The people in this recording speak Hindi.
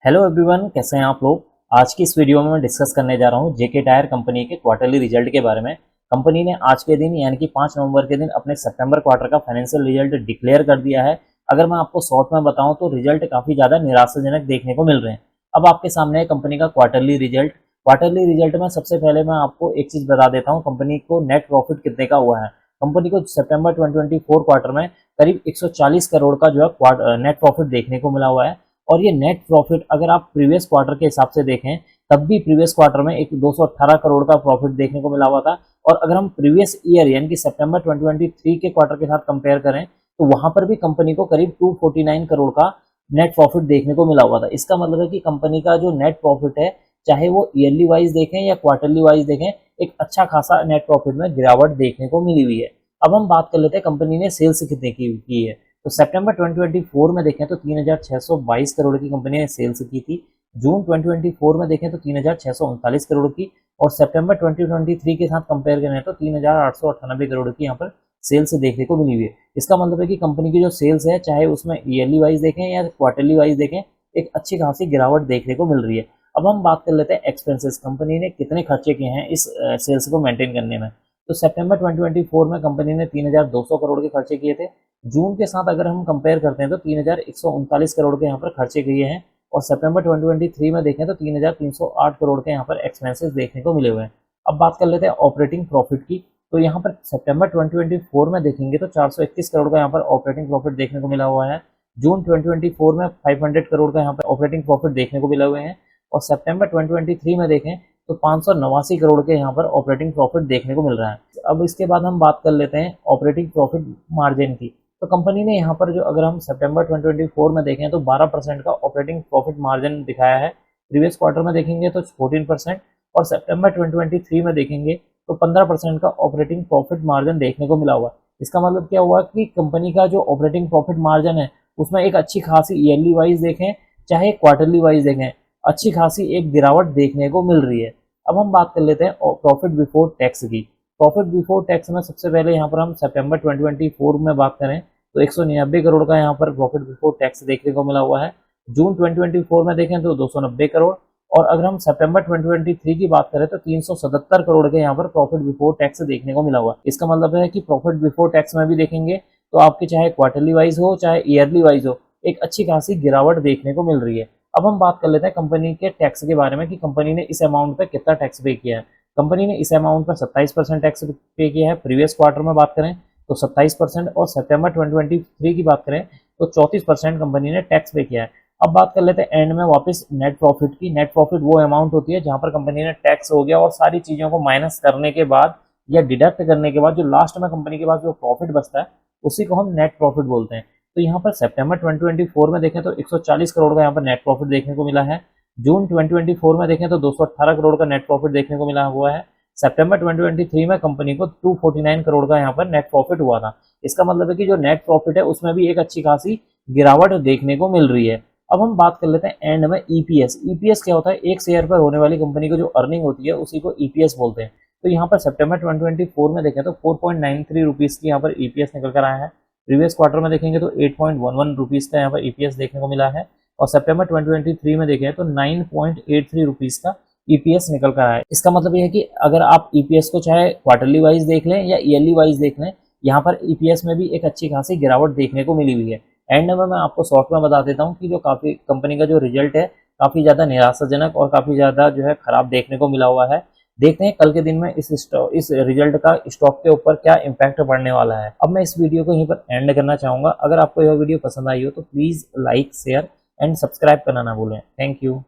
हेलो एवरीवन, कैसे हैं आप लोग। आज की इस वीडियो में मैं डिस्कस करने जा रहा हूं जेके टायर कंपनी के क्वार्टरली रिजल्ट के बारे में। कंपनी ने आज के दिन यानी कि 5 नवंबर के दिन अपने सितंबर क्वार्टर का फाइनेंशियल रिजल्ट डिक्लेयर कर दिया है। अगर मैं आपको शॉर्ट में बताऊं तो रिजल्ट काफ़ी ज़्यादा निराशाजनक देखने को मिल रहे हैं। अब आपके सामने है कंपनी का क्वार्टरली रिजल्ट। क्वार्टरली रिजल्ट में सबसे पहले मैं आपको एक चीज़ बता देता हूँ, कंपनी को नेट प्रॉफिट कितने का हुआ है। कंपनी को सितंबर 2024 क्वार्टर में करीब 140 करोड़ का जो है नेट प्रॉफिट देखने को मिला हुआ है। और ये नेट प्रॉफिट अगर आप प्रीवियस क्वार्टर के हिसाब से देखें तब भी प्रीवियस क्वार्टर में एक 218 करोड़ का प्रॉफिट देखने को मिला हुआ था। और अगर हम प्रीवियस ईयर यानी कि सितंबर 2023 के क्वार्टर के साथ कंपेयर करें तो वहां पर भी कंपनी को करीब 249 करोड़ का नेट प्रॉफिट देखने को मिला हुआ था। इसका मतलब है कि कंपनी का जो नेट प्रॉफिट है, चाहे वो ईयरली वाइज देखें या क्वार्टरली वाइज देखें, एक अच्छा खासा नेट प्रॉफिट में गिरावट देखने को मिली हुई है। अब हम बात कर लेते हैं कंपनी ने सेल्स कितने की है। तो सितंबर 2024 में देखें तो 3622 करोड़ की कंपनी ने सेल्स की थी। जून 2024 में देखें तो 3639 करोड़ की। और सितंबर 2023 के साथ कंपेयर करें तो 3898 करोड़ की यहाँ पर सेल्स देखने को मिली हुई है। इसका मतलब है कि कंपनी की जो सेल्स है, चाहे उसमें ईयरली वाइज देखें या क्वार्टरली वाइज देखें, एक अच्छी खासी गिरावट देखने को मिल रही है। अब हम बात कर लेते हैं एक्सपेंसेस, कंपनी ने कितने खर्चे किए हैं इस सेल्स को मेंटेन करने में। तो सितंबर 2024 में कंपनी ने 3200 करोड़ के खर्चे किए थे। जून के साथ अगर हम कंपेयर करते हैं तो 3139 करोड़ के यहाँ पर खर्चे किए हैं। और सितंबर 2023 में देखें तो 3308 करोड़ के यहाँ पर एक्सपेंसेस देखने को मिले हुए हैं। अब बात कर लेते हैं ऑपरेटिंग प्रॉफिट की। तो यहाँ पर सितंबर 2024 में देखेंगे तो 431 करोड़ का यहाँ पर ऑपरेटिंग प्रॉफिट देखने को मिला हुआ है। जून 2024 में 500 करोड़ का यहाँ पर ऑपरेटिंग प्रॉफिट देखने को मिले हुए हैं। और सितंबर 2023 में देखें तो 589 करोड़ के यहाँ पर ऑपरेटिंग प्रॉफिट देखने को मिल रहा है। अब इसके बाद हम बात कर लेते हैं ऑपरेटिंग प्रॉफिट मार्जिन की। तो कंपनी ने यहाँ पर जो अगर हम सितंबर 2024 में देखें तो 12% का ऑपरेटिंग प्रॉफिट मार्जिन दिखाया है। प्रीवियस क्वार्टर में देखेंगे तो 14% और सितंबर 2023 में देखेंगे तो 15% का ऑपरेटिंग प्रॉफिट मार्जिन देखने को मिला हुआ। इसका मतलब क्या हुआ कि कंपनी का जो ऑपरेटिंग प्रॉफिट मार्जिन है उसमें एक अच्छी खासी ईयरली वाइज देखें चाहे क्वार्टरली वाइज देखें, अच्छी खासी एक गिरावट देखने को मिल रही है। अब हम बात कर लेते हैं प्रॉफिट बिफोर टैक्स की। प्रॉफिट बिफोर टैक्स में सबसे पहले यहाँ पर हम सितंबर 2024 में बात करें तो 199 करोड़ का यहाँ पर प्रॉफिट बिफोर टैक्स देखने को मिला हुआ है। जून 2024 में देखें तो 290 करोड़। और अगर हम सितंबर 2023 की बात करें तो 377 करोड़ के यहाँ पर प्रॉफिट बिफोर टैक्स देखने को मिला हुआ। इसका मतलब है कि प्रॉफिट बिफोर टैक्स में भी देखेंगे तो आपके चाहे क्वार्टरली वाइज हो चाहे ईयरली वाइज हो, एक अच्छी खासी गिरावट देखने को मिल रही है। अब हम बात कर लेते हैं कंपनी के टैक्स के बारे में कि कंपनी ने इस अमाउंट पे कितना टैक्स पे किया है। कंपनी ने इस अमाउंट पर 27% टैक्स पे किया है। प्रीवियस क्वार्टर में बात करें तो 27% और सितंबर 2023 की बात करें तो 34% कंपनी ने टैक्स पे किया है। अब बात कर लेते हैं एंड में वापस नेट प्रॉफिट की। नेट प्रॉफिट वो अमाउंट होती है जहां पर कंपनी ने टैक्स हो गया और सारी चीज़ों को माइनस करने के बाद या डिडक्ट करने के बाद जो लास्ट में कंपनी के पास जो प्रॉफिट बचता है उसी को हम नेट प्रॉफिट बोलते हैं। तो यहाँ पर सितंबर 2024 में देखें तो 140 करोड़ का यहाँ पर नेट प्रॉफिट देखने को मिला है। जून 2024 में देखें तो 218 करोड़ का नेट प्रॉफिट देखने को मिला हुआ है। सितंबर 2023 में कंपनी को 249 करोड़ का यहाँ पर नेट प्रॉफिट हुआ था। इसका मतलब है कि जो नेट प्रॉफिट है उसमें भी एक अच्छी खासी गिरावट देखने को मिल रही है। अब हम बात कर लेते हैं एंड में ईपीएस। ईपीएस क्या होता है? एक शेयर पर होने वाली कंपनी को जो अर्निंग होती है उसी को ईपीएस बोलते हैं। तो यहाँ पर सितंबर 2024 में देखें तो 4.93 रुपीज़ की यहाँ पर ईपीएस निकल कर आया है। प्रीवियस क्वार्टर में देखेंगे तो 8.11 रुपीज़ का यहाँ पर ईपीएस देखने को मिला है। और सितंबर 2023 में देखें तो 9.83 रुपीज़ का ईपीएस निकल कर आया है। इसका मतलब ये है कि अगर आप ईपीएस को चाहे क्वार्टरली वाइज देख लें या ईयरली वाइज देख लें, यहाँ पर ईपीएस में भी एक अच्छी खासी गिरावट देखने को मिली हुई है। एंड में मैं आपको शॉर्ट में बता देता हूँ कि जो काफ़ी कंपनी का जो रिजल्ट है काफ़ी ज़्यादा निराशाजनक और काफ़ी ज़्यादा जो है खराब देखने को मिला हुआ है। देखते हैं कल के दिन में इस रिजल्ट का स्टॉक के ऊपर क्या इम्पैक्ट पड़ने वाला है। अब मैं इस वीडियो को यहीं पर एंड करना चाहूँगा। अगर आपको यह वीडियो पसंद आई हो तो please like, share and subscribe करना ना भूलें। Thank you.